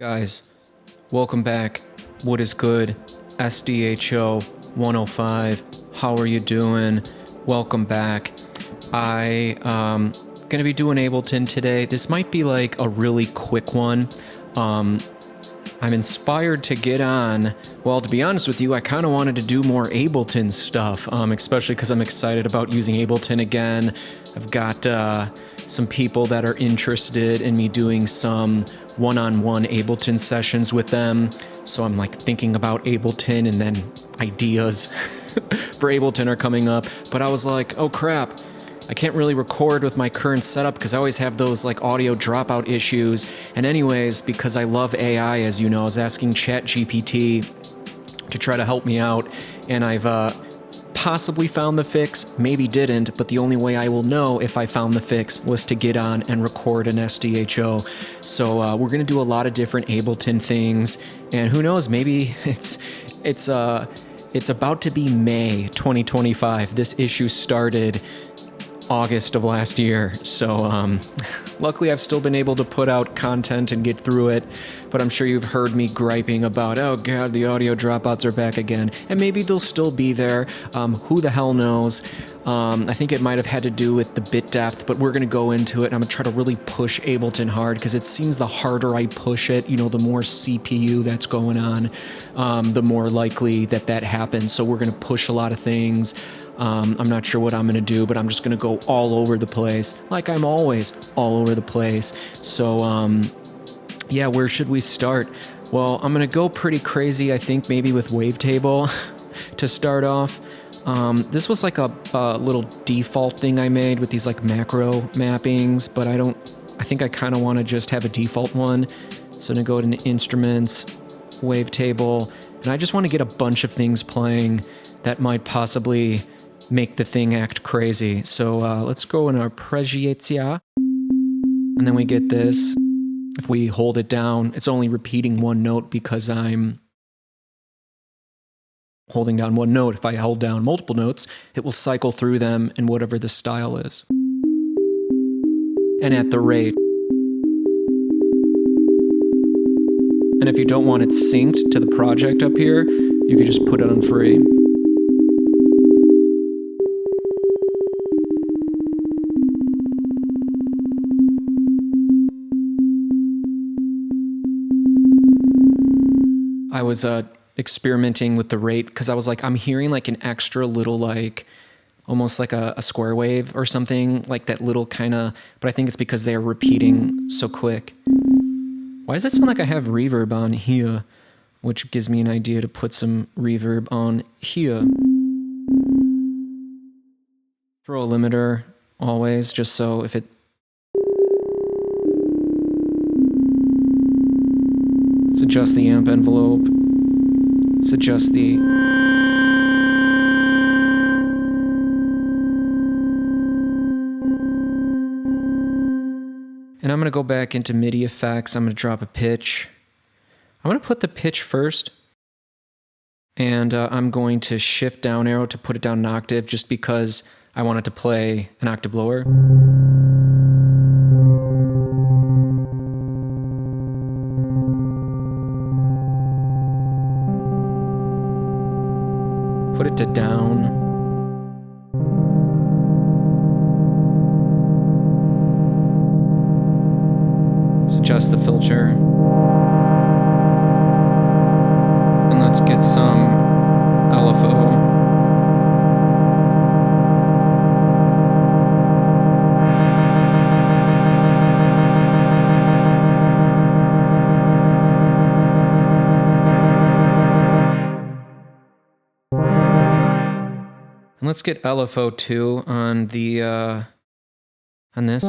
Guys, welcome back. What is good? Sdho 105. How are you doing? Welcome back. Gonna be doing Ableton today. This might be like a really quick one. I'm inspired to get on. Well, to be honest with you, I kind of wanted to do more Ableton stuff, especially because I'm excited about using Ableton again. I've got some people that are interested in me doing some one-on-one Ableton sessions with them. So I'm like thinking about Ableton, and then ideas for Ableton are coming up. But I was like, oh crap, I can't really record with my current setup because I always have those like audio dropout issues. And anyways, because I love AI, as you know, I was asking ChatGPT to try to help me out, and I've possibly found the fix, maybe didn't, but the only way I will know if I found the fix was to get on and record an Sdho. So we're gonna do a lot of different Ableton things, and who knows, maybe it's about to be May 2025. This issue started August of last year, so luckily I've still been able to put out content and get through it, but I'm sure you've heard me griping about, oh god, the audio dropouts are back again, and maybe they'll still be there. Who the hell knows? I think it might have had to do with the bit depth, but we're going to go into it, and I'm going to try to really push Ableton hard, because it seems the harder I push it, the more CPU that's going on, the more likely that happens. So we're going to push a lot of things. I'm not sure what I'm going to do, but I'm just going to go all over the place, like I'm always all over the place. So, yeah, where should we start? Well, I'm going to go pretty crazy, I think, maybe with Wavetable to start off. This was like a little default thing I made with these like macro mappings, but I think I kind of want to just have a default one. So I'm going to go to Instruments, Wavetable, and I just want to get a bunch of things playing that might possibly make the thing act crazy. So let's go in Arpeggiatia, and then we get this. If we hold it down, it's only repeating one note because I'm holding down one note. If I hold down multiple notes, it will cycle through them in whatever the style is. And at the rate. And if you don't want it synced to the project up here, you can just put it on free. I was experimenting with the rate because I was like, I'm hearing like an extra little, like almost like a square wave or something, like that little kind of, but I think it's because they're repeating so quick. Why does it sound like I have reverb on here? Which gives me an idea to put some reverb on here. Throw a limiter always, just so if it... Let's adjust the amp envelope. Let's adjust the... And I'm going to go back into MIDI effects. I'm going to drop a pitch. I'm going to put the pitch first. And I'm going to shift down arrow to put it down an octave, just because I want it to play an octave lower. Put it to down. Let's adjust the filter. And let's get some LFO. And let's get LFO 2 on the on this.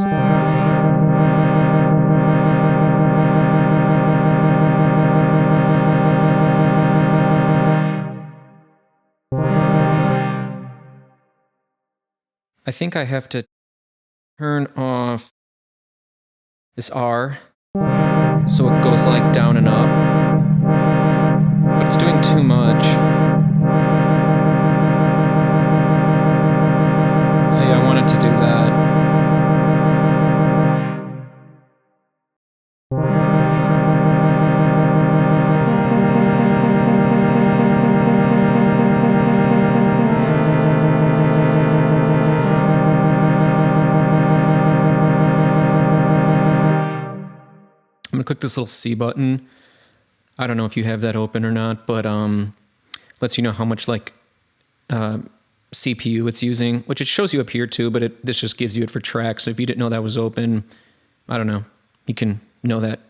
I think I have to turn off this R so it goes like down and up, but it's doing too much. So yeah, I wanted to do that. click this little C button. I don't know if you have that open or not, but lets you know how much like CPU it's using, which it shows you up here too, but this just gives you it for track. So if you didn't know that was open, I don't know, you can know that.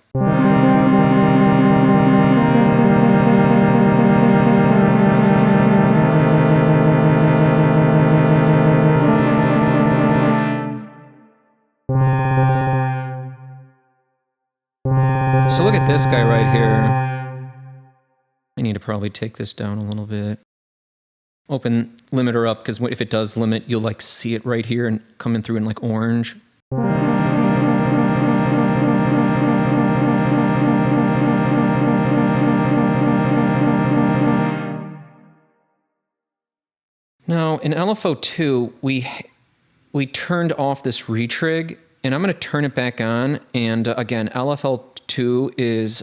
So look at this guy right here. I need to probably take this down a little bit. Open limiter up, because if it does limit, you'll like see it right here and coming through in like orange. Now in LFO2, we turned off this retrig, and I'm going to turn it back on. And again, LFO2 is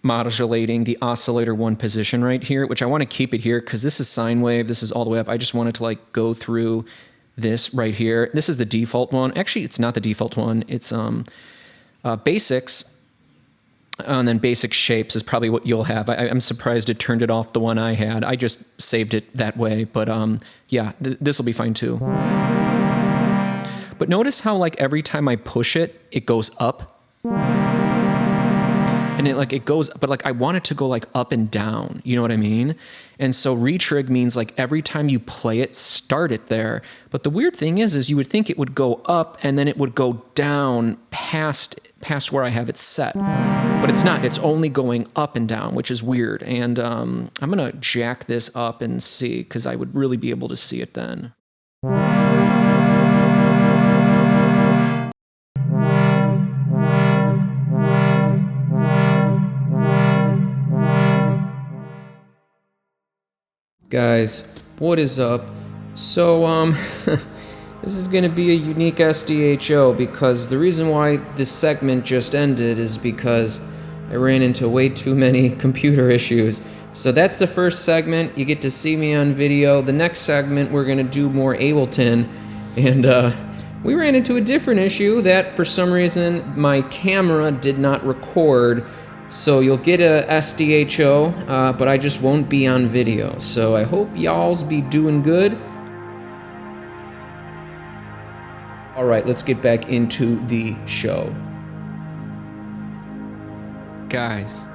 modulating the oscillator 1 position right here, which I want to keep it here because this is sine wave. This is all the way up. I just wanted to like go through this right here. This is the default one. Actually, it's not the default one. It's basics. And then basic shapes is probably what you'll have. I'm surprised it turned it off the one I had. I just saved it that way. But yeah, this will be fine too. But notice how like every time I push it, it goes up. And it goes, but like I want it to go like up and down, you know what I mean? And so retrig means like every time you play it, start it there. But the weird thing is you would think it would go up and then it would go down past where I have it set. But it's not, it's only going up and down, which is weird. And I'm gonna jack this up and see, because I would really be able to see it then. Guys, what is up? So, this is going to be a unique SDHO, because the reason why this segment just ended is because I ran into way too many computer issues. So that's the first segment. You get to see me on video. The next segment, we're going to do more Ableton. And we ran into a different issue that for some reason my camera did not record. So you'll get a SDHO, but I just won't be on video. So I hope y'all's be doing good. All right, let's get back into the show. Guys,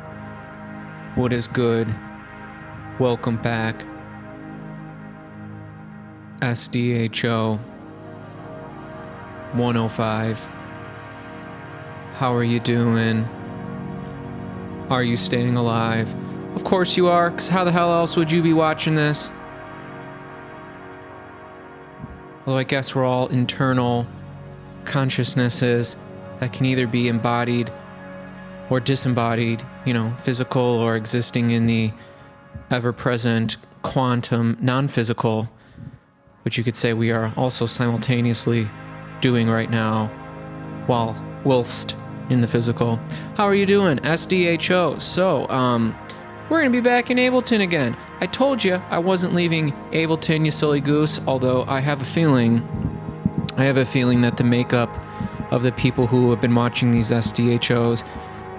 what is good? Welcome back. SDHO 105. How are you doing? Are you staying alive? Of course you are, because how the hell else would you be watching this? Although I guess we're all internal consciousnesses that can either be embodied or disembodied, you know, physical or existing in the ever-present quantum non-physical, which you could say we are also simultaneously doing right now whilst in the physical. How are you doing? SDHO. So, we're going to be back in Ableton again. I told you I wasn't leaving Ableton, you silly goose, although I have a feeling that the makeup of the people who have been watching these SDHOs,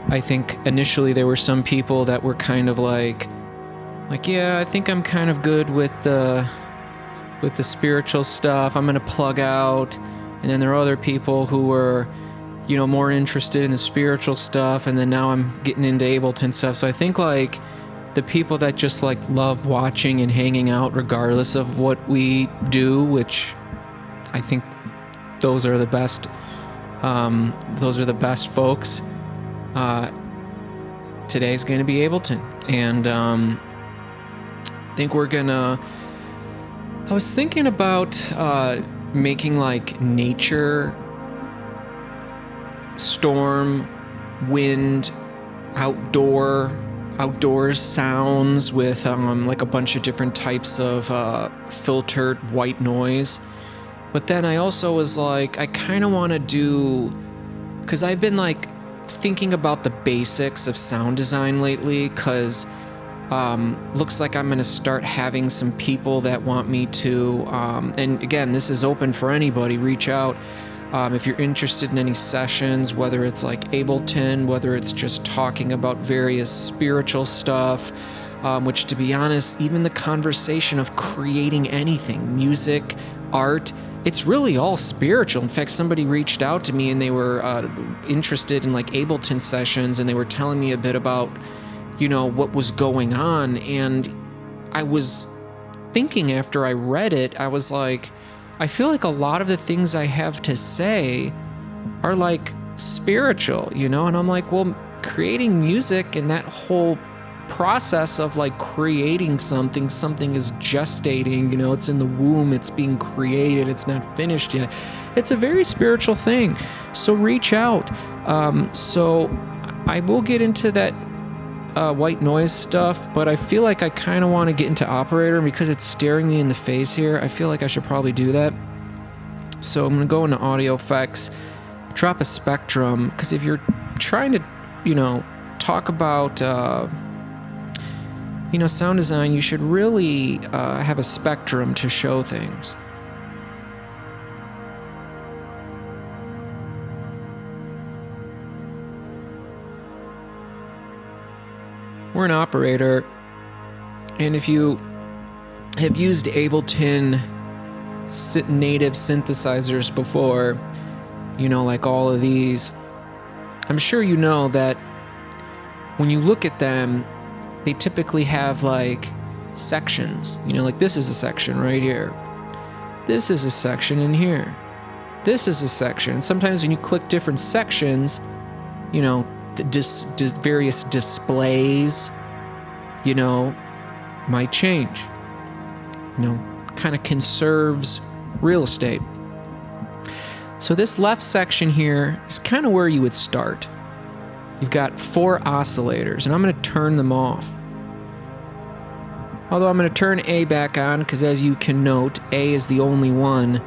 I think initially there were some people that were kind of like, yeah, I think I'm kind of good with the spiritual stuff. I'm going to plug out. And then there are other people who were, you know, more interested in the spiritual stuff, and then now I'm getting into Ableton stuff. So I think like the people that just like love watching and hanging out regardless of what we do, which I think those are the best folks. Today's going to be Ableton, and I think we're gonna. I was thinking about making like nature, storm, wind, outdoors sounds with like a bunch of different types of filtered white noise. But then I also was like, I kind of want to do, because I've been like thinking about the basics of sound design lately, because looks like I'm going to start having some people that want me to, and again, this is open for anybody, reach out. If you're interested in any sessions, whether it's like Ableton, whether it's just talking about various spiritual stuff, which, to be honest, even the conversation of creating anything, music, art, it's really all spiritual. In fact, somebody reached out to me and they were interested in like Ableton sessions, and they were telling me a bit about, what was going on. And I was thinking after I read it, I was like, I feel like a lot of the things I have to say are like spiritual, and I'm like, well, creating music and that whole process of like creating something is gestating, it's in the womb, it's being created, it's not finished yet. It's a very spiritual thing. So reach out. So I will get into that white noise stuff, but I feel like I kind of want to get into operator, and because it's staring me in the face here, I feel like I should probably do that. So I'm going to go into audio effects, drop a spectrum, because if you're trying to, talk about, sound design, you should really have a spectrum to show things. We're an operator, and if you have used Ableton native synthesizers before, like all of these, I'm sure you know that when you look at them, they typically have like sections, like this is a section right here. This is a section in here. This is a section. And sometimes when you click different sections, the various displays, might change. Kind of conserves real estate. So this left section here is kind of where you would start. You've got 4 oscillators, and I'm going to turn them off. Although I'm going to turn A back on, because as you can note, A is the only one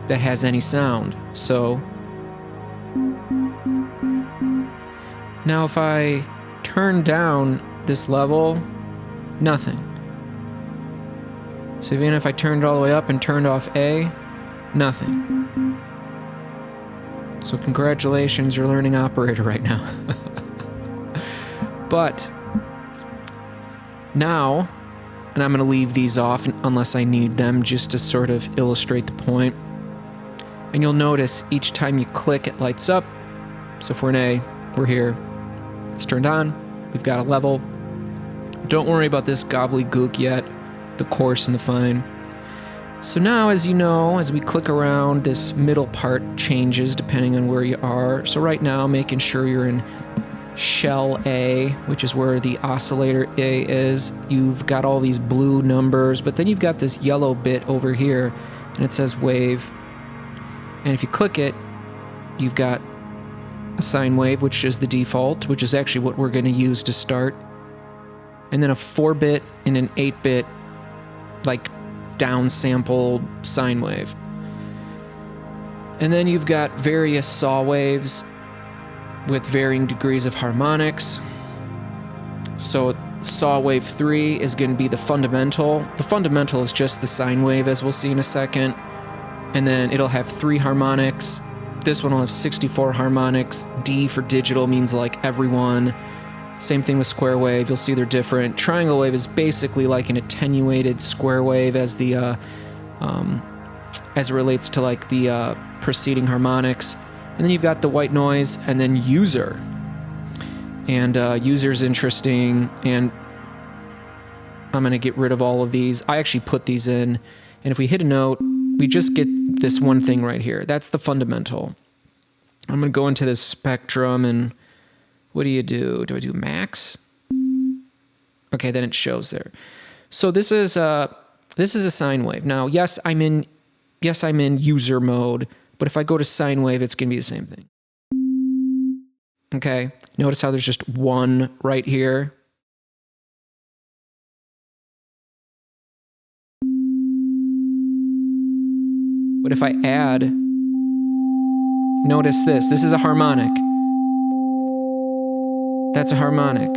that has any sound. So now if I turn down this level, nothing. So even if I turned it all the way up and turned off A, nothing. So congratulations, you're learning operator right now. But now, and I'm going to leave these off unless I need them just to sort of illustrate the point. And you'll notice each time you click, it lights up. So for an A, we're here. It's turned on. We've got a level. Don't worry about this gobbledygook yet, the coarse and the fine. So now, as you know, as we click around, this middle part changes depending on where you are. So right now, making sure you're in shell A, which is where the oscillator A is. You've got all these blue numbers, but then you've got this yellow bit over here, and it says wave. And if you click it, you've got a sine wave, which is the default, which is actually what we're going to use to start. And then a 4-bit and an 8-bit, like, downsampled sine wave. And then you've got various saw waves with varying degrees of harmonics. So saw wave 3 is going to be the fundamental. The fundamental is just the sine wave, as we'll see in a second. And then it'll have 3 harmonics. This one will have 64 harmonics. D for digital means like everyone. Same thing with square wave. You'll see they're different. Triangle wave is basically like an attenuated square wave as the as it relates to like the preceding harmonics. And then you've got the white noise, and then user. And user is interesting, and I'm going to get rid of all of these. I actually put these in, and if we hit a note, we just get this one thing right here. That's the fundamental. I'm going to go into this spectrum, and what do you do? Do I do max? Okay, then it shows there. So this is a sine wave. Now, yes, I'm in user mode, but if I go to sine wave, it's going to be the same thing. Okay, notice how there's just one right here. But if I add, notice this. This is a harmonic. That's a harmonic.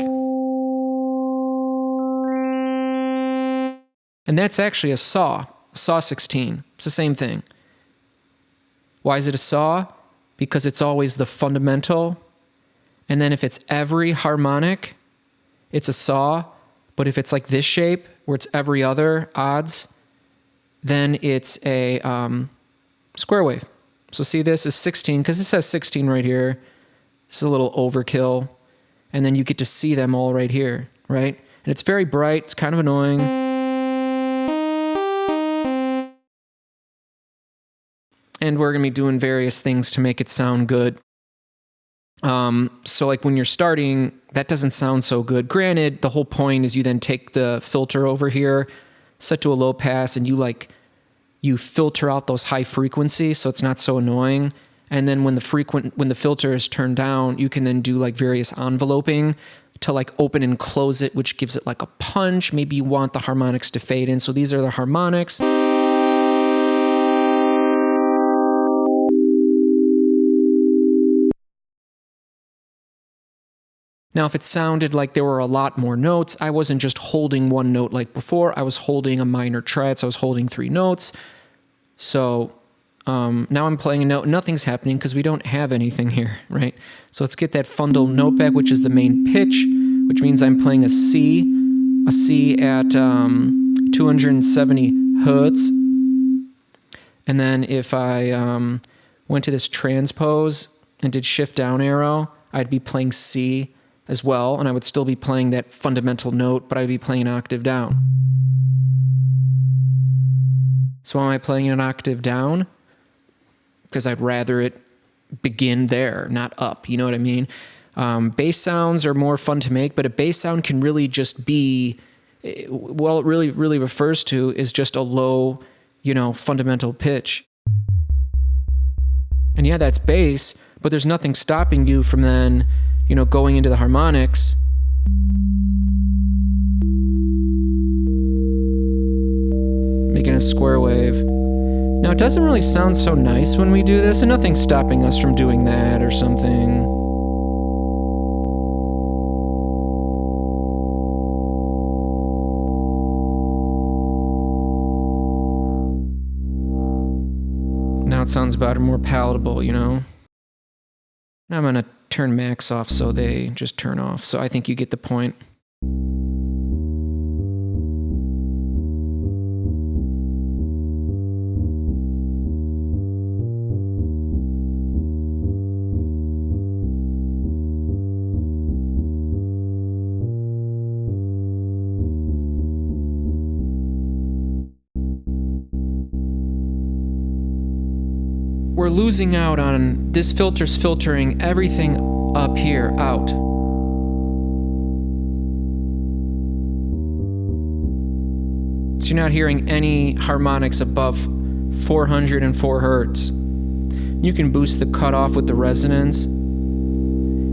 And that's actually a saw 16. It's the same thing. Why is it a saw? Because it's always the fundamental. And then if it's every harmonic, it's a saw. But if it's like this shape, where it's every other odds, then it's a square wave. So see, this is 16, because this has 16 right here. This is a little overkill. And then you get to see them all right here, right? And it's very bright. It's kind of annoying. And we're going to be doing various things to make it sound good. So like when you're starting, that doesn't sound so good. Granted, the whole point is you then take the filter over here, set to a low pass, and you filter out those high frequencies so it's not so annoying. And then when the filter is turned down, you can then do like various enveloping to like open and close it, which gives it like a punch. Maybe you want the harmonics to fade in. So these are the harmonics. Now, if it sounded like there were a lot more notes, I wasn't just holding one note like before. I was holding a minor triad, so I was holding 3 notes. So now I'm playing a note. Nothing's happening because we don't have anything here, right? So let's get that fundal note back, which is the main pitch, which means I'm playing a C at 270 hertz. And then if I went to this transpose and did shift down arrow, I'd be playing C as well, and I would still be playing that fundamental note, but I'd be playing an octave down. So why am I playing an octave down? Because I'd rather it begin there, not up, you know what I mean? Bass sounds are more fun to make, but a bass sound can really just be, well, it really refers to is just a low, fundamental pitch. And yeah, that's bass, but there's nothing stopping you from then, going into the harmonics. Making a square wave. Now, it doesn't really sound so nice when we do this, and nothing's stopping us from doing that or something. Now it sounds better, more palatable, Now I'm going to turn max off so they just turn off. So I think you get the point. We're losing out on this filter's filtering everything up here out. So you're not hearing any harmonics above 404 hertz. You can boost the cutoff with the resonance.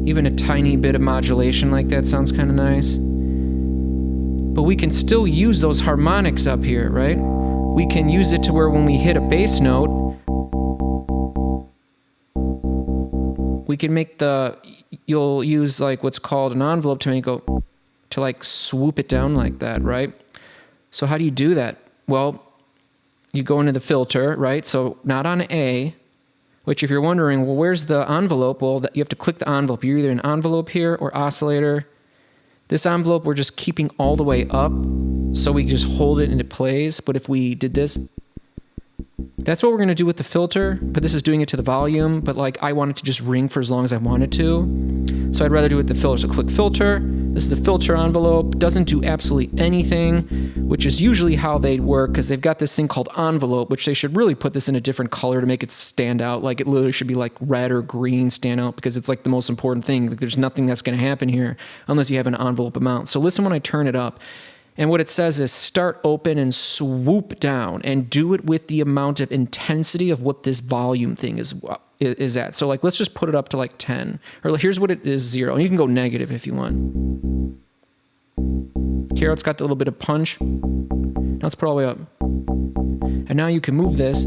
Even a tiny bit of modulation like that sounds kind of nice. But we can still use those harmonics up here, right? We can use it to where when we hit a bass note, we can make you'll use like what's called an envelope to like swoop it down like that, right? So how do you do that? Well, you go into the filter, right? So not on A, which if you're wondering, well, where's the envelope? Well, you have to click the envelope. You're either an envelope here or oscillator. This envelope, we're just keeping all the way up, so we just hold it and it plays. But if we did this, that's what we're going to do with the filter, but this is doing it to the volume, but like I want it to just ring for as long as I want it to. So I'd rather do it with the filter. So click filter. This is the filter envelope. Doesn't do absolutely anything, which is usually how they work because they've got this thing called envelope, which they should really put this in a different color to make it stand out. Like it literally should be like red or green stand out because it's like the most important thing. Like there's nothing that's going to happen here unless you have an envelope amount. So listen when I turn it up. And what it says is start open and swoop down and do it with the amount of intensity of what this volume thing is at. So like, let's just put it up to like 10 or here's what it is 0. And you can go negative if you want. Here it's got a little bit of punch. Now let's put it all the way up. And now you can move this.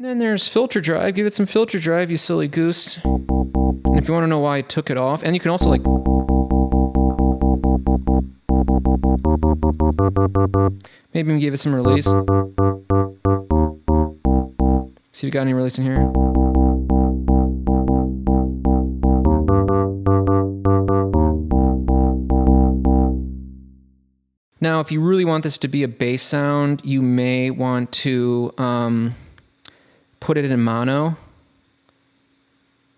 And then there's filter drive. Give it some filter drive, you silly goose. And if you want to know why I took it off, and you can also like... maybe give it some release. See if you got any release in here. Now, if you really want this to be a bass sound, you may want to put it in mono.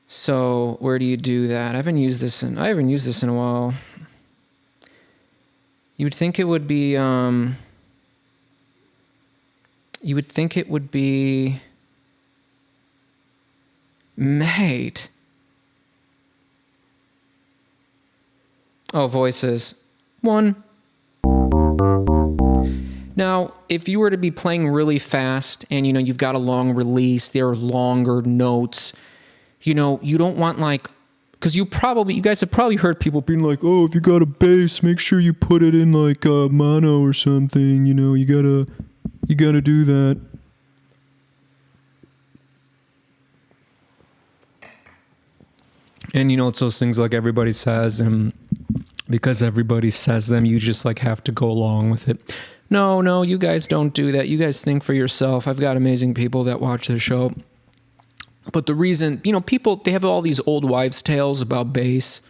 So where do you do that? I haven't used this in a while. You would think it would be mate. Oh, voices. 1. Now, if you were to be playing really fast and, you've got a long release, there are longer notes, you don't want like, because you guys have probably heard people being like, oh, if you got a bass, make sure you put it in like mono or something, you gotta do that. And it's those things like everybody says, and because everybody says them, you just like have to go along with it. No, you guys don't do that. You guys think for yourself. I've got amazing people that watch the show. But the reason, people, they have all these old wives' tales about bass.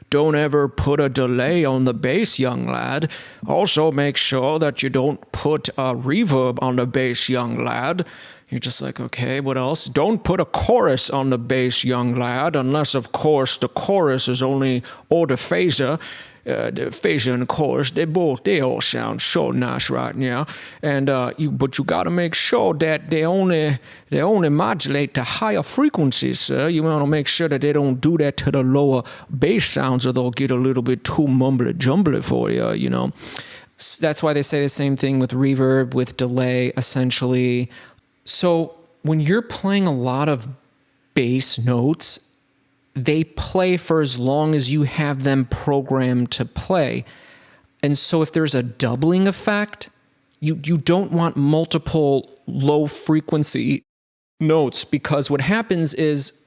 Don't ever put a delay on the bass, young lad. Also make sure that you don't put a reverb on the bass, young lad. You're just like, okay, what else? Don't put a chorus on the bass, young lad, unless, of course, the chorus is only or the phaser. The phaser and the chorus, they all sound so nice right now. And but you got to make sure that they only modulate the higher frequencies, sir. You want to make sure that they don't do that to the lower bass sounds, or they'll get a little bit too mumbly-jumbly for you. That's why they say the same thing with reverb, with delay, essentially. So when you're playing a lot of bass notes, they play for as long as you have them programmed to play. And so if there's a doubling effect, you don't want multiple low frequency notes, because what happens is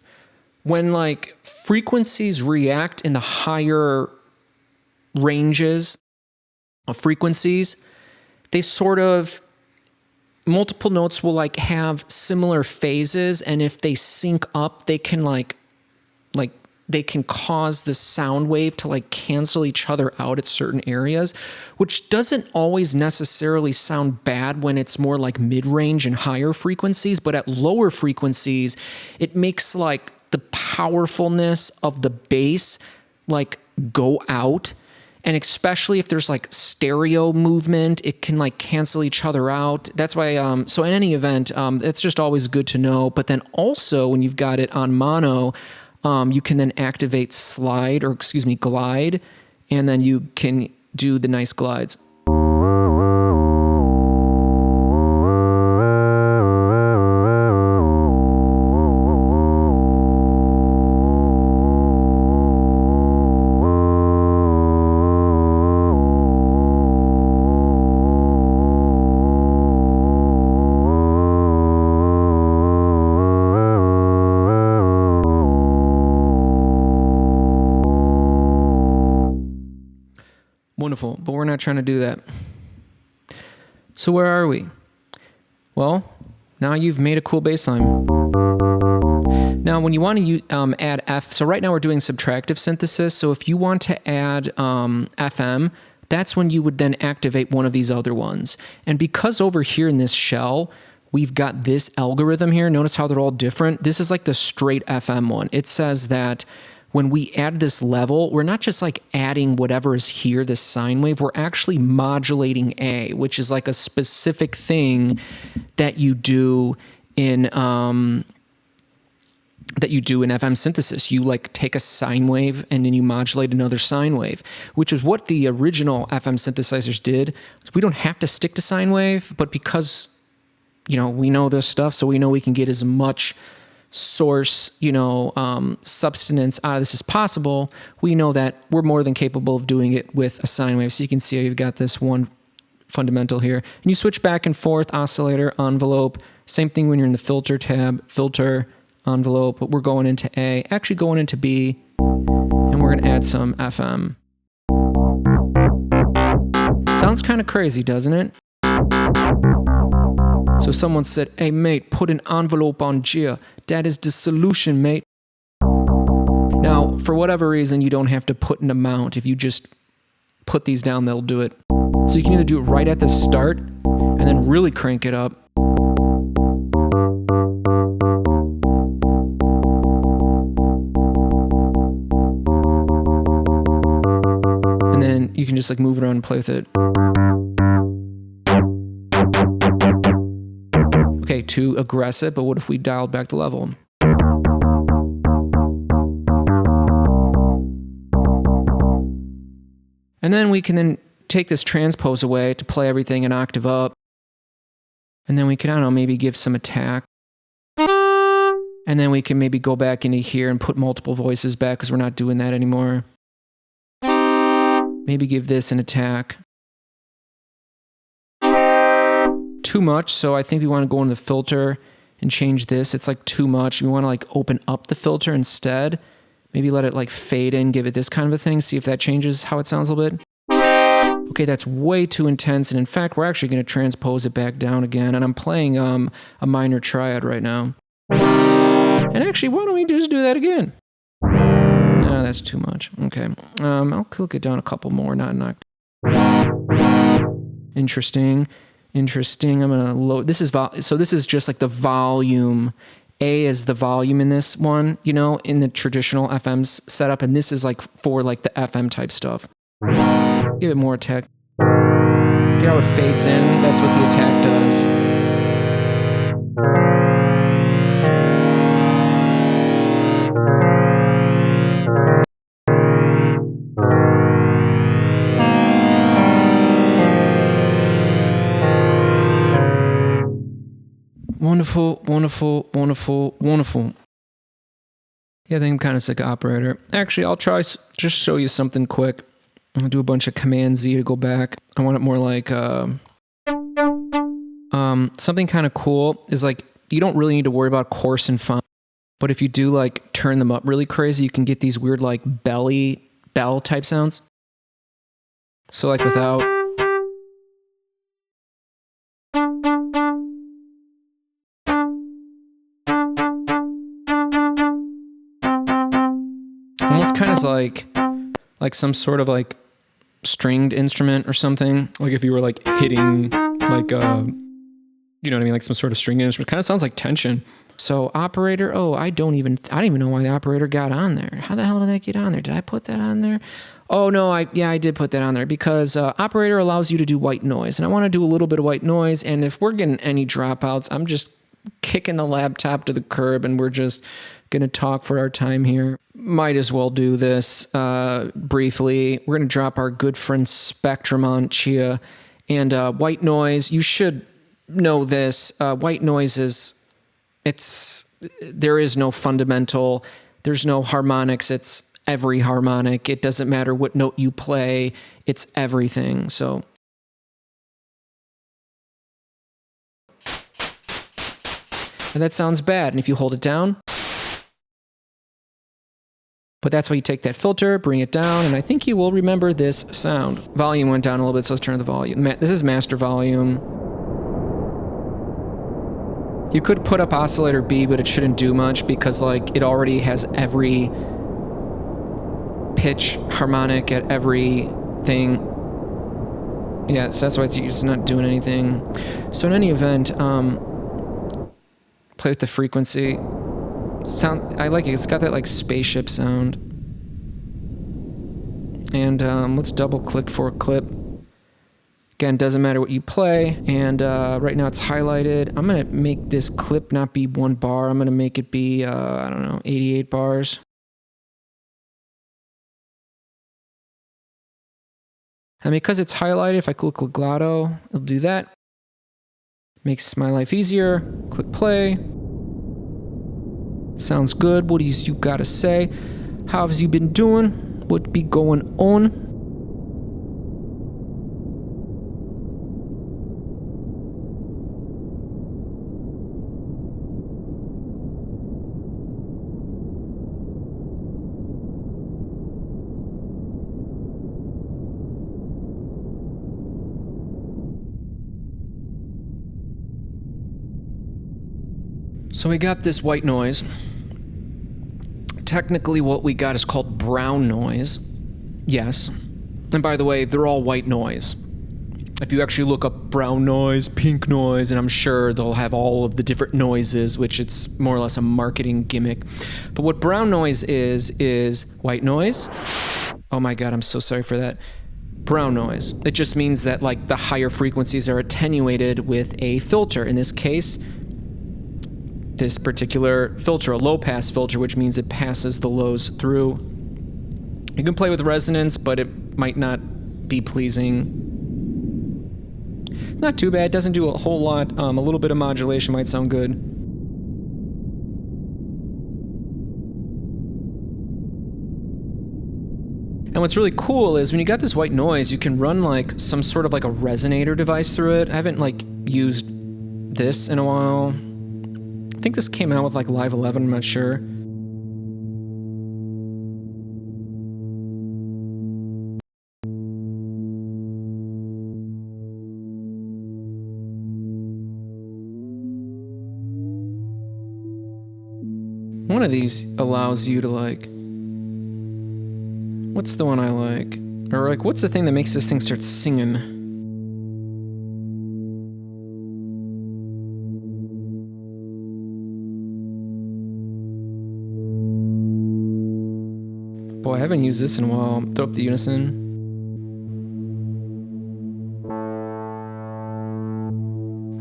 when like frequencies react in the higher ranges of frequencies, they sort of, multiple notes will like have similar phases, and if they sync up, they can like they can cause the sound wave to like cancel each other out at certain areas, which doesn't always necessarily sound bad when it's more like mid-range and higher frequencies, but at lower frequencies, it makes like the powerfulness of the bass like go out. And especially if there's like stereo movement, it can like cancel each other out. That's why, so in any event, it's just always good to know. But then also when you've got it on mono, you can then activate glide, and then you can do the nice glides. Wonderful, but we're not trying to do that. So where are we? Well, now you've made a cool bass line. Now, when you want to add F, so right now we're doing subtractive synthesis, so if you want to add FM, that's when you would then activate one of these other ones. And because over here in this shell, we've got this algorithm here, notice how they're all different? This is like the straight FM one. It says that when we add this level, we're not just like adding whatever is here, this sine wave, we're actually modulating A, which is like a specific thing that you do in FM synthesis. You like take a sine wave and then you modulate another sine wave, which is what the original FM synthesizers did. We don't have to stick to sine wave, but because, we know this stuff, so we know we can get as much source, substance out of this as possible, we know that we're more than capable of doing it with a sine wave. So you can see how you've got this one fundamental here. And you switch back and forth, oscillator, envelope, Same thing when you're in the filter tab, filter, envelope, but we're going into A, actually going into B, and we're gonna add some FM. Sounds kind of crazy, doesn't it? So someone said, hey mate, put an envelope on G. That is the solution, mate. Now, for whatever reason, you don't have to put an amount. If you just put these down, they'll do it. So you can either do it right at the start and then really crank it up. And then you can just like move it around and play with it. Okay, too aggressive, but what if we dialed back the level? And then we can then take this transpose away to play everything an octave up. And then we can, I don't know, maybe give some attack. And then we can maybe go back into here and put multiple voices back because we're not doing that anymore. Maybe give this an attack. Too much, so I think we want to go into the filter and change this. It's like too much. We want to like open up the filter instead. Maybe let it like fade in, give it this kind of a thing. See if that changes how it sounds a little bit. Okay, that's way too intense. And in fact, we're actually going to transpose it back down again. And I'm playing a minor triad right now. And actually, why don't we just do that again? No, that's too much. Okay, I'll click it down a couple more, not an octave. Interesting. I'm gonna load. This is so this is just like the volume. A is the volume in this one, you know, in the traditional FM's setup, and this is like for like the FM type stuff. Give it more attack. Get how it fades in. That's what the attack does. Wonderful, wonderful, wonderful, wonderful. Yeah, I think I'm kind of sick of operator. Actually, I'll try just show you something quick. I'll do a bunch of Command Z to go back. I want it more like something kind of cool is like you don't really need to worry about coarse and fine, but if you do like turn them up really crazy, you can get these weird like bell type sounds. So like without. Almost kind of like some sort of like stringed instrument or something. Like if you were like hitting like you know what I mean, like some sort of stringed instrument. Kind of sounds like tension. So operator, oh, I don't even know why the operator got on there. How the hell did that get on there? Did I put that on there? Oh no, I did put that on there because operator allows you to do white noise, and I want to do a little bit of white noise. And if we're getting any dropouts, I'm just kicking the laptop to the curb, and we're just gonna talk for our time here. Might as well do this briefly. We're gonna drop our good friend Spectrum on Chia, and white noise. You should know this. White noise is there is no fundamental. There's no harmonics. It's every harmonic. It doesn't matter what note you play. It's everything. So. And that sounds bad. And if you hold it down. But that's why you take that filter, bring it down, and I think you will remember this sound. Volume went down a little bit, so let's turn the volume. This is master volume. You could put up oscillator B, but it shouldn't do much because like it already has every pitch harmonic at every thing. Yeah, so that's why it's just not doing anything. So in any event, play with the frequency. I like it. It's got that like spaceship sound. And let's double click for a clip. Again, doesn't matter what you play. And right now it's highlighted. I'm gonna make this clip not be 1 bar. I'm gonna make it be I don't know, 88 bars. And because it's highlighted, if I click legato, it'll do that. Makes my life easier. Click play. Sounds good. What is you gotta say? How have you been doing? What be going on? So we got this white noise. Technically what we got is called brown noise. Yes. And by the way, they're all white noise. If you actually look up brown noise, pink noise, and I'm sure they'll have all of the different noises, which it's more or less a marketing gimmick. But what brown noise is white noise. Oh my God, I'm so sorry for that. Brown noise. It just means that like the higher frequencies are attenuated with a filter. In this case, this particular filter, a low pass filter, which means it passes the lows through. You can play with resonance, but it might not be pleasing. Not too bad, doesn't do a whole lot. A little bit of modulation might sound good. And what's really cool is when you got this white noise, you can run like some sort of like a resonator device through it. I haven't like used this in a while. I think this came out with like Live 11, I'm not sure. One of these allows you to like, what's the one I like? Or like, what's the thing that makes this thing start singing? Boy, I haven't used this in a while. Throw up the unison.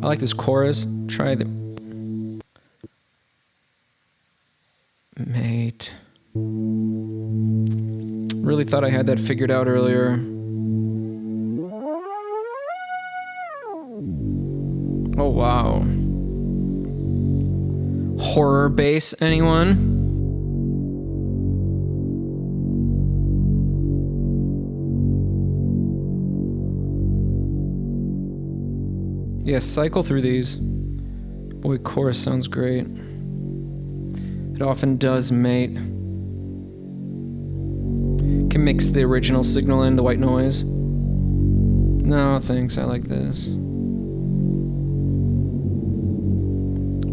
I like this chorus. Try the... Mate. Really thought I had that figured out earlier. Oh, wow. Horror bass, anyone? Yeah, cycle through these. Boy, chorus sounds great. It often does, mate. Can mix the original signal in, the white noise. No, thanks, I like this.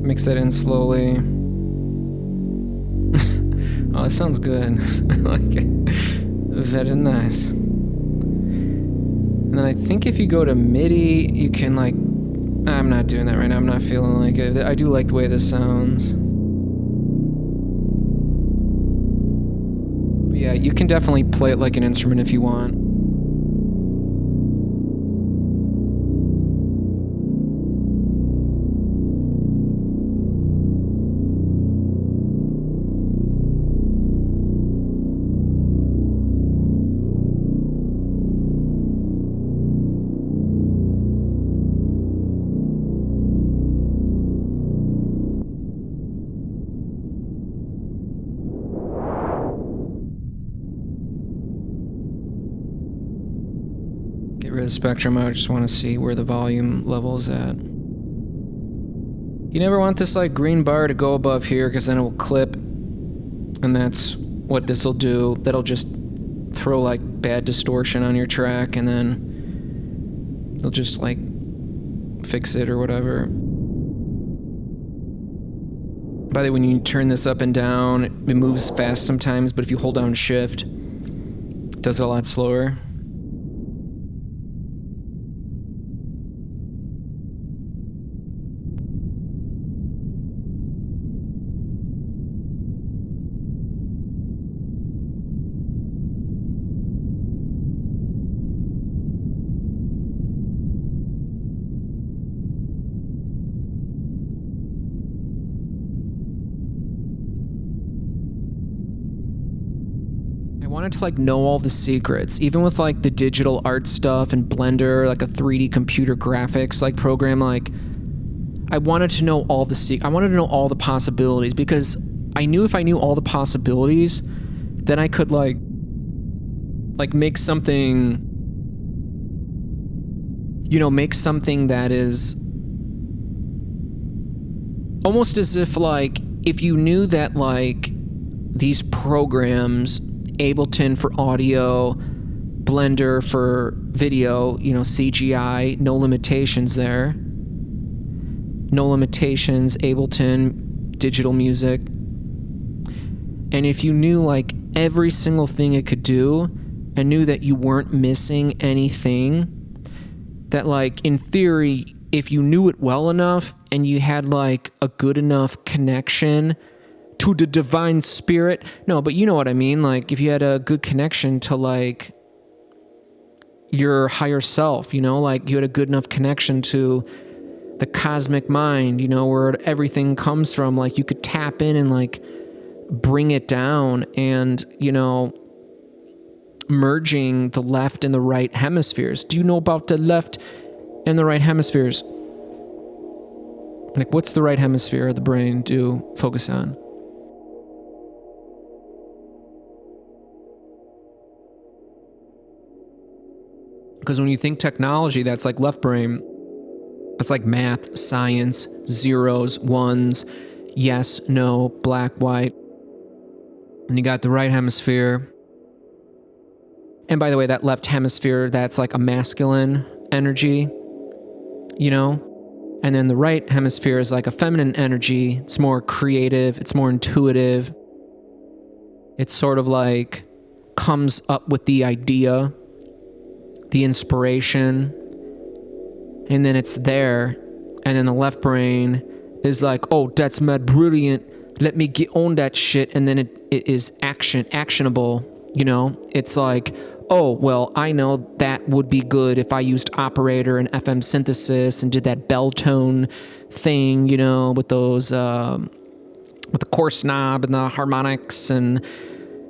Mix that in slowly. Oh, it sounds good. I like it. Very nice. And then I think if you go to MIDI, you can like... I'm not doing that right now, I'm not feeling like it. I do like the way this sounds. But yeah, you can definitely play it like an instrument if you want. Get rid of the spectrum. I just want to see where the volume level is at. You never want this like green bar to go above here because then it will clip, and that's what this will do. That'll just throw like bad distortion on your track, and then they'll just like fix it or whatever. By the way, when you turn this up and down, it moves fast sometimes, but if you hold down shift, it does it a lot slower. I wanted to like know all the secrets, even with like the digital art stuff and Blender, like a 3D computer graphics like program. Like, I wanted to know all the I wanted to know all the possibilities, because I knew if I knew all the possibilities, then I could like make something, you know, make something that is almost as if like if you knew that like these programs, Ableton for audio, Blender for video, you know, CGI, no limitations there. No limitations, Ableton, digital music. And if you knew like every single thing it could do and knew that you weren't missing anything, that like in theory, if you knew it well enough and you had like a good enough connection to the divine spirit, no, but you know what I mean? Like if you had a good connection to like your higher self, you know, like you had a good enough connection to the cosmic mind, you know, where everything comes from, like you could tap in and like bring it down and, you know, merging the left and the right hemispheres. Do you know about the left and the right hemispheres? Like what's the right hemisphere of the brain do focus on? Because when you think technology, that's like left brain. That's like math, science, zeros, ones, yes, no, black, white. And you got the right hemisphere. And by the way, that left hemisphere, that's like a masculine energy, you know? And then the right hemisphere is like a feminine energy. It's more creative. It's more intuitive. It's sort of like comes up with the idea, the inspiration, and then it's there. And then the left brain is like, oh, that's mad brilliant. Let me get on that shit. And then it is actionable, you know? It's like, oh, well, I know that would be good if I used operator and FM synthesis and did that bell tone thing, you know, with those, with the coarse knob and the harmonics, and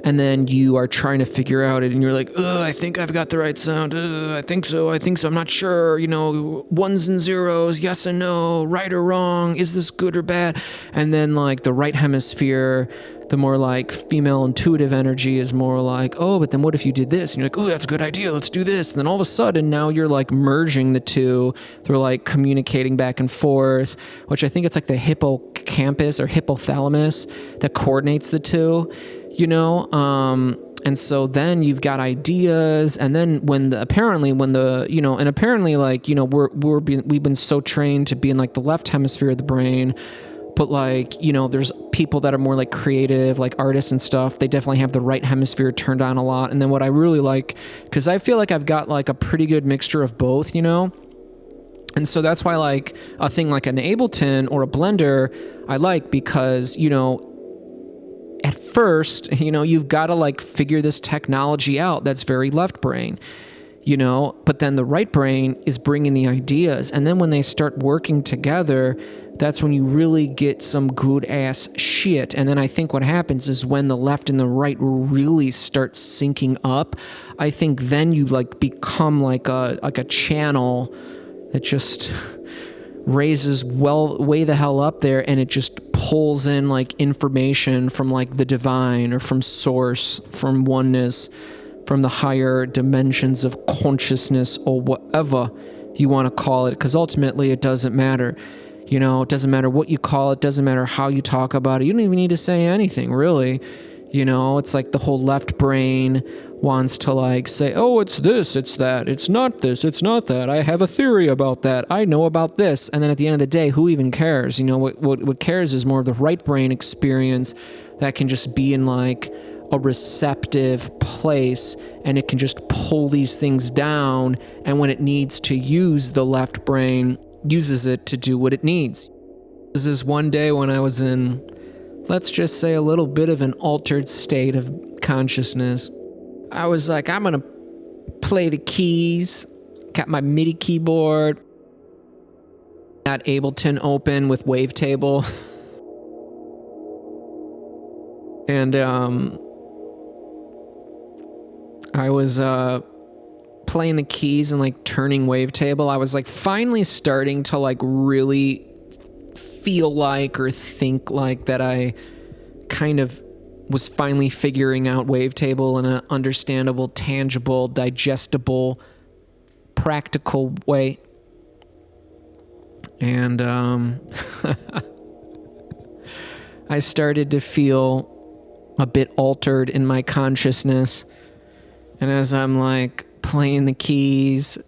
then you are trying to figure out it and you're like, I think I've got the right sound. I think so. I'm not sure, you know, ones and zeros, yes and no, right or wrong, is this good or bad? And then like the right hemisphere, the more like female intuitive energy is more like, oh, but then what if you did this? And you're like, oh, that's a good idea. Let's do this. And then all of a sudden now you're like merging the two. They're like communicating back and forth, which I think it's like the hippocampus or hypothalamus that coordinates the two, you know? And so then you've got ideas, and then apparently like, you know, we've been so trained to be in like the left hemisphere of the brain. But like, you know, there's people that are more like creative, like artists and stuff. They definitely have the right hemisphere turned on a lot. And then what I really like, because I feel like I've got like a pretty good mixture of both, you know? And so that's why like a thing like an Ableton or a Blender, I like, because, you know, at first, you know, you've got to like figure this technology out. That's very left brain, you know, but then the right brain is bringing the ideas. And then when they start working together, that's when you really get some good ass shit. And then I think what happens is when the left and the right really start syncing up, I think then you like become like a channel that just raises way the hell up there, and it just pulls in like information from like the divine or from source, from oneness, from the higher dimensions of consciousness, or whatever you want to call it, because ultimately it doesn't matter. You know, it doesn't matter what you call it, doesn't matter how you talk about it. You don't even need to say anything, really. You know, it's like the whole left brain wants to like say, oh, it's this, it's that, it's not this, it's not that, I have a theory about that, I know about this. And then at the end of the day, who even cares? You know, what cares is more of the right brain experience that can just be in like a receptive place, and it can just pull these things down, and when it needs to use the left brain, uses it to do what it needs. This is one day when I was in, let's just say, a little bit of an altered state of consciousness. I was like, I'm gonna play the keys, got my MIDI keyboard, got Ableton open with Wavetable, and I was playing the keys and like turning Wavetable. I was like finally starting to like really feel like or think like that I kind of was finally figuring out Wavetable in an understandable, tangible, digestible, practical way. And I started to feel a bit altered in my consciousness. And as I'm like playing the keys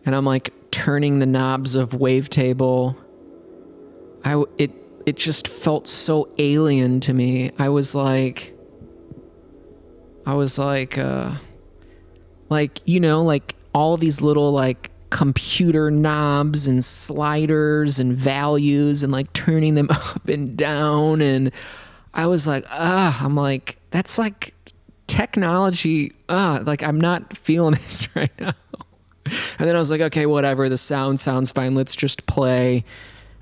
and I'm like turning the knobs of Wavetable, it just felt so alien to me. I was like, like all these little like computer knobs and sliders and values and like turning them up and down. And I was like, I'm like, that's like technology. Like I'm not feeling this right now. And then I was like, okay, whatever. The sound sounds fine. Let's just play.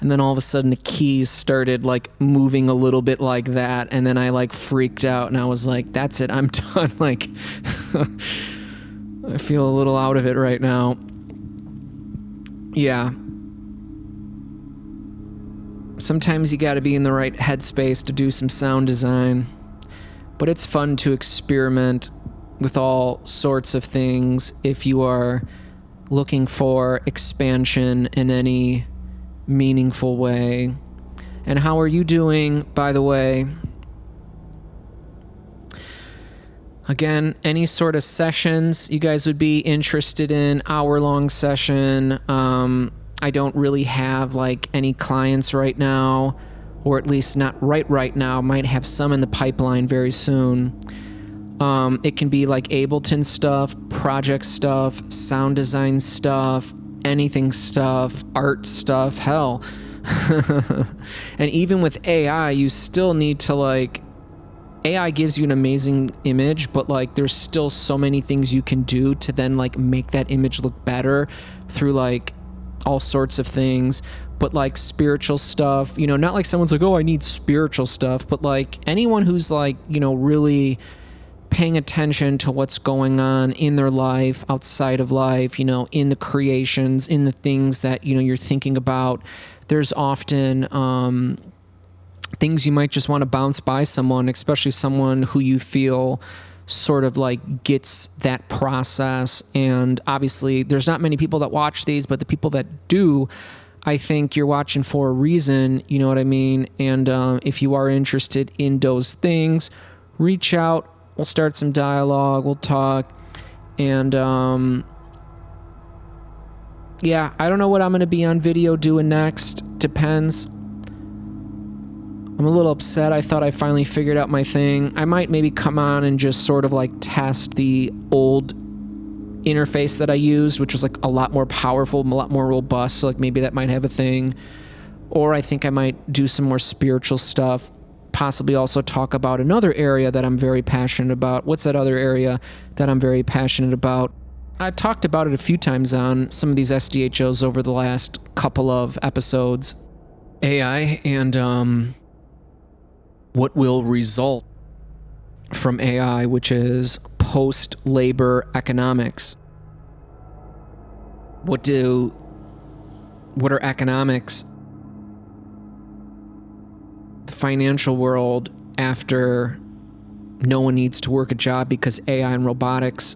And then all of a sudden the keys started like moving a little bit like that. And then I like freaked out and I was like, that's it. I'm done. Like, I feel a little out of it right now. Yeah. Sometimes you got to be in the right headspace to do some sound design. But it's fun to experiment with all sorts of things if you are looking for expansion in any meaningful way. And how are you doing, by the way? Again, any sort of sessions you guys would be interested in, hour-long session. I don't really have like any clients right now, or at least not right now. Might have some in the pipeline very soon. It can be like Ableton stuff, project stuff, sound design stuff, anything stuff, art stuff, hell. And even with AI, you still need to like, AI gives you an amazing image, but like there's still so many things you can do to then like make that image look better through like all sorts of things. But like spiritual stuff, not like someone's like, oh, I need spiritual stuff, but like anyone who's like, really paying attention to what's going on in their life, outside of life, in the creations, in the things that, you're thinking about. There's often things you might just want to bounce by someone, especially someone who you feel sort of like gets that process. And obviously there's not many people that watch these, but the people that do, I think you're watching for a reason, you know what I mean? And if you are interested in those things, reach out. We'll start some dialogue. We'll talk. And yeah, I don't know what I'm going to be on video doing next. Depends. I'm a little upset. I thought I finally figured out my thing. I might maybe come on and just sort of like test the old interface that I used, which was like a lot more powerful, a lot more robust. So like maybe that might have a thing. Or I think I might do some more spiritual stuff. Possibly also talk about another area that I'm very passionate about. What's that other area that I'm very passionate about? I talked about it a few times on some of these SDHOs over the last couple of episodes. AI and what will result from AI, which is post-labor economics. What are economics? The financial world after no one needs to work a job because AI and robotics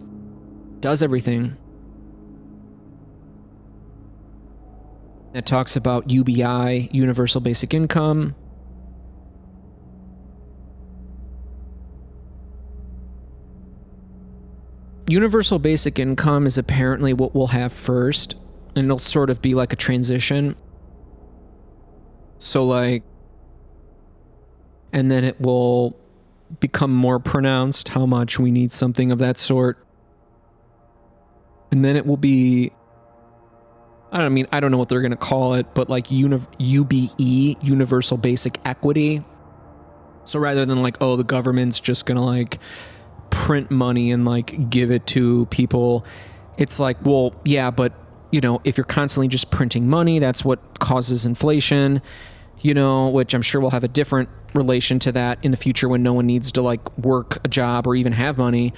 does everything. It talks about UBI, Universal Basic Income. Universal Basic Income is apparently what we'll have first, and it'll sort of be like a transition. So like, and then it will become more pronounced how much we need something of that sort. And then it will be, I don't know what they're going to call it, but like UBE, Universal Basic Equity. So rather than like, oh, the government's just going to like print money and like give it to people, it's like, well, yeah, but if you're constantly just printing money, that's what causes inflation, which I'm sure we'll have a different relation to that in the future when no one needs to like work a job or even have money.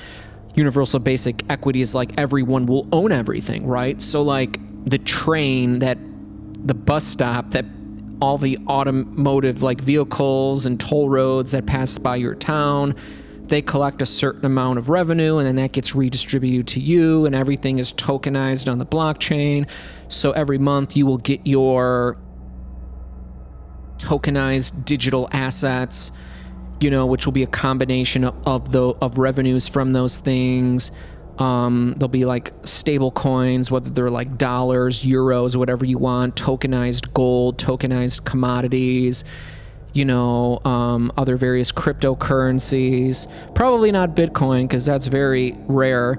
Universal Basic Equity is like everyone will own everything, right? So like the train, the bus stop, that all the automotive like vehicles and toll roads that pass by your town, they collect a certain amount of revenue and then that gets redistributed to you, and everything is tokenized on the blockchain. So every month you will get your tokenized digital assets, which will be a combination of revenues from those things. There'll be like stable coins, whether they're like dollars, euros, whatever you want, tokenized gold, tokenized commodities, other various cryptocurrencies. Probably not Bitcoin, because that's very rare,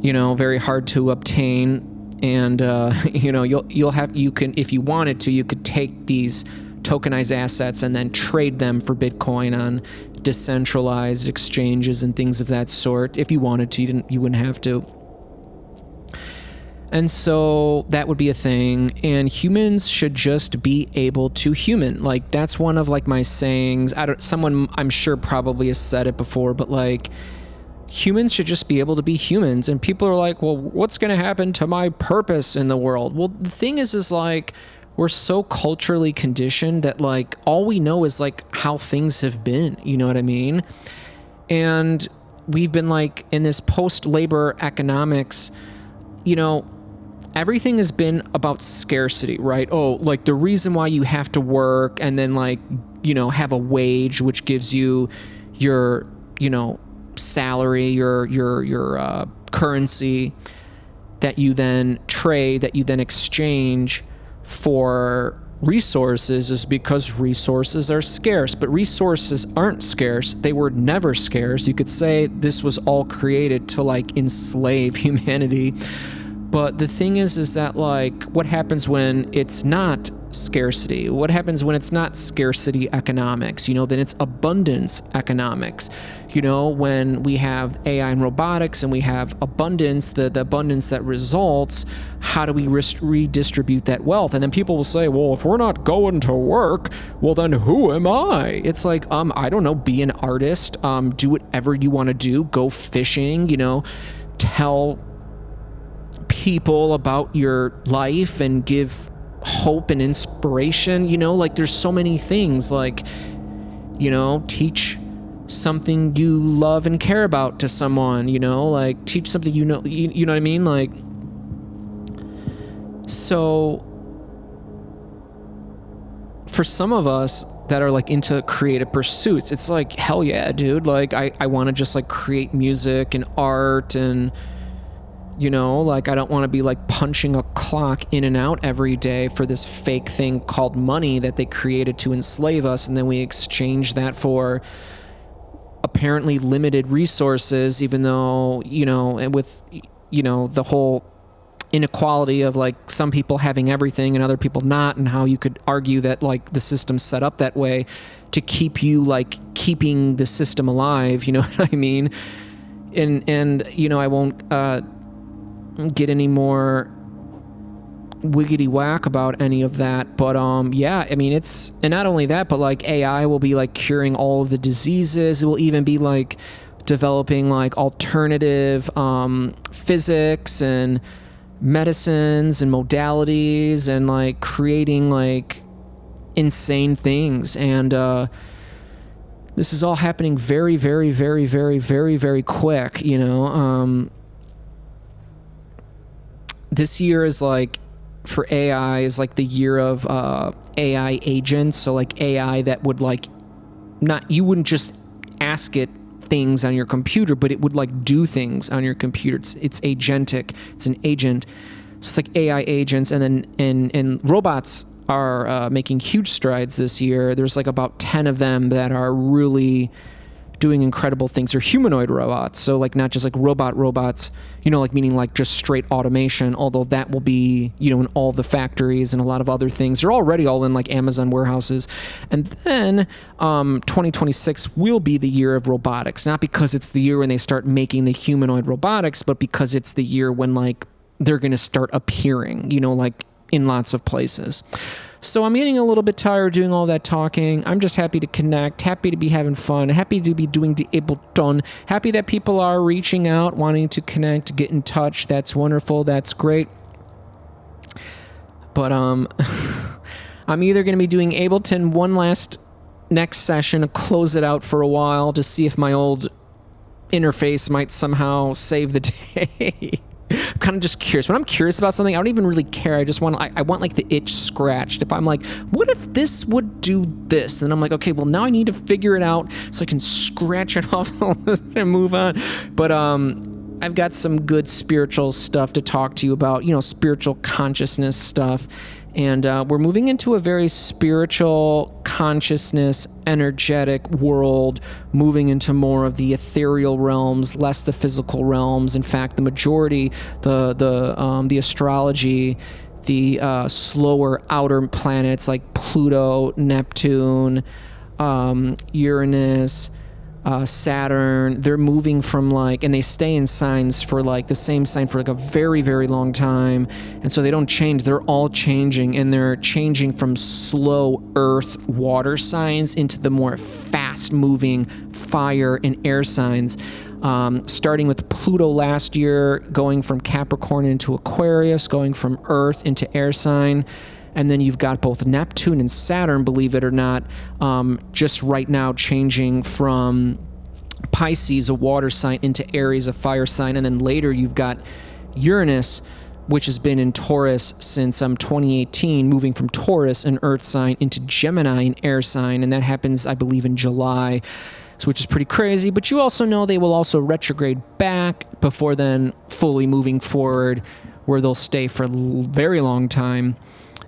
very hard to obtain. And, you can, if you wanted to, you could take these tokenized assets and then trade them for Bitcoin on decentralized exchanges and things of that sort. If you wanted to, you wouldn't have to. And so that would be a thing. And humans should just be able to human. Like, that's one of like my sayings. Someone I'm sure probably has said it before, but like, humans should just be able to be humans. And people are like, well, what's going to happen to my purpose in the world? Well, the thing is like, we're so culturally conditioned that like all we know is like how things have been, you know what I mean? And we've been like in this post-labor economics, everything has been about scarcity, right? Oh, like the reason why you have to work and then like, have a wage, which gives you your, salary, your currency that you then trade, that you then exchange for resources, is because resources are scarce. But resources aren't scarce. They were never scarce. You could say this was all created to like enslave humanity. But the thing is that like, what happens when it's not scarcity? What happens when it's not scarcity economics? Then it's abundance economics. When we have AI and robotics and we have abundance, the abundance that results, how do we redistribute that wealth? And then people will say, well, if we're not going to work, well, then who am I? It's like, I don't know, be an artist, do whatever you want to do, go fishing, tell people about your life and give hope and inspiration, like there's so many things, like, teach something you love and care about to someone, like teach something, you know what I mean? Like, so for some of us that are like into creative pursuits, it's like, hell yeah, dude. Like I want to just like create music and art and, like I don't want to be like punching a clock in and out every day for this fake thing called money that they created to enslave us. And then we exchange that for apparently limited resources, even though, and with, the whole inequality of like some people having everything and other people not, and how you could argue that like the system's set up that way to keep you like keeping the system alive, you know what I mean? And I won't get any more wiggity whack about any of that, but yeah, I mean, it's, and not only that, but like AI will be like curing all of the diseases. It will even be like developing like alternative physics and medicines and modalities and like creating like insane things. And this is all happening very, very, very, very, very, very quick, this year is like, for AI, is like the year of AI agents. So like AI that would like, not, you wouldn't just ask it things on your computer, but it would like do things on your computer. It's agentic. It's an agent. So it's like AI agents. And then and robots are making huge strides this year. There's like about 10 of them that are really doing incredible things. They're humanoid robots, so like not just like robots, like meaning like just straight automation, although that will be, in all the factories and a lot of other things. They're already all in like Amazon warehouses. And then 2026 will be the year of robotics, not because it's the year when they start making the humanoid robotics, but because it's the year when like they're going to start appearing, like in lots of places. So I'm getting a little bit tired doing all that talking. I'm just happy to connect, happy to be having fun, happy to be doing the Ableton, happy that people are reaching out, wanting to connect, get in touch. That's wonderful. That's great. But I'm either going to be doing Ableton one last next session to close it out for a while to see if my old interface might somehow save the day. I'm kind of just curious. When I'm curious about something, I don't even really care. I just want, I want like the itch scratched. If I'm like, what if this would do this? And I'm like, okay, well now I need to figure it out so I can scratch it off and move on. But I've got some good spiritual stuff to talk to you about, spiritual consciousness stuff. And we're moving into a very spiritual consciousness, energetic world, moving into more of the ethereal realms, less the physical realms. In fact, the majority, the astrology, the slower outer planets like Pluto, Neptune, Uranus, Saturn, they're moving from and they stay in signs for the same sign for a very, very long time. And so they don't change. They're all changing, and they're changing from slow earth water signs into the more fast moving fire and air signs. Starting with Pluto last year, going from Capricorn into Aquarius, going from earth into air sign. And then you've got both Neptune and Saturn, believe it or not, just right now changing from Pisces, a water sign, into Aries, a fire sign. And then later you've got Uranus, which has been in Taurus since 2018, moving from Taurus, an earth sign, into Gemini, an air sign. And that happens, I believe, in July, which is pretty crazy. But you also know they will also retrograde back before then fully moving forward, where they'll stay for a very long time.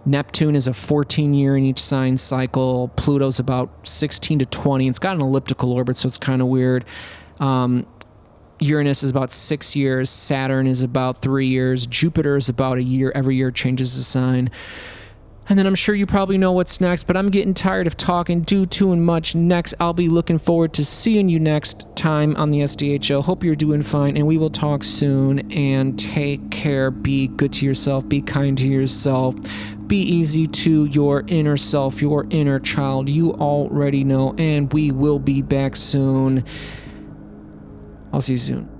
Neptune is a 14-year in each sign cycle. Pluto's about 16 to 20. It's got an elliptical orbit, so it's kind of weird. Uranus is about 6 years. Saturn is about 3 years. Jupiter is about a year. Every year changes the sign. And then I'm sure you probably know what's next, but I'm getting tired of talking too much. Next, I'll be looking forward to seeing you next time on the SDHO. Hope you're doing fine, and we will talk soon. And take care. Be good to yourself. Be kind to yourself. Be easy to your inner self, your inner child. You already know, and we will be back soon. I'll see you soon.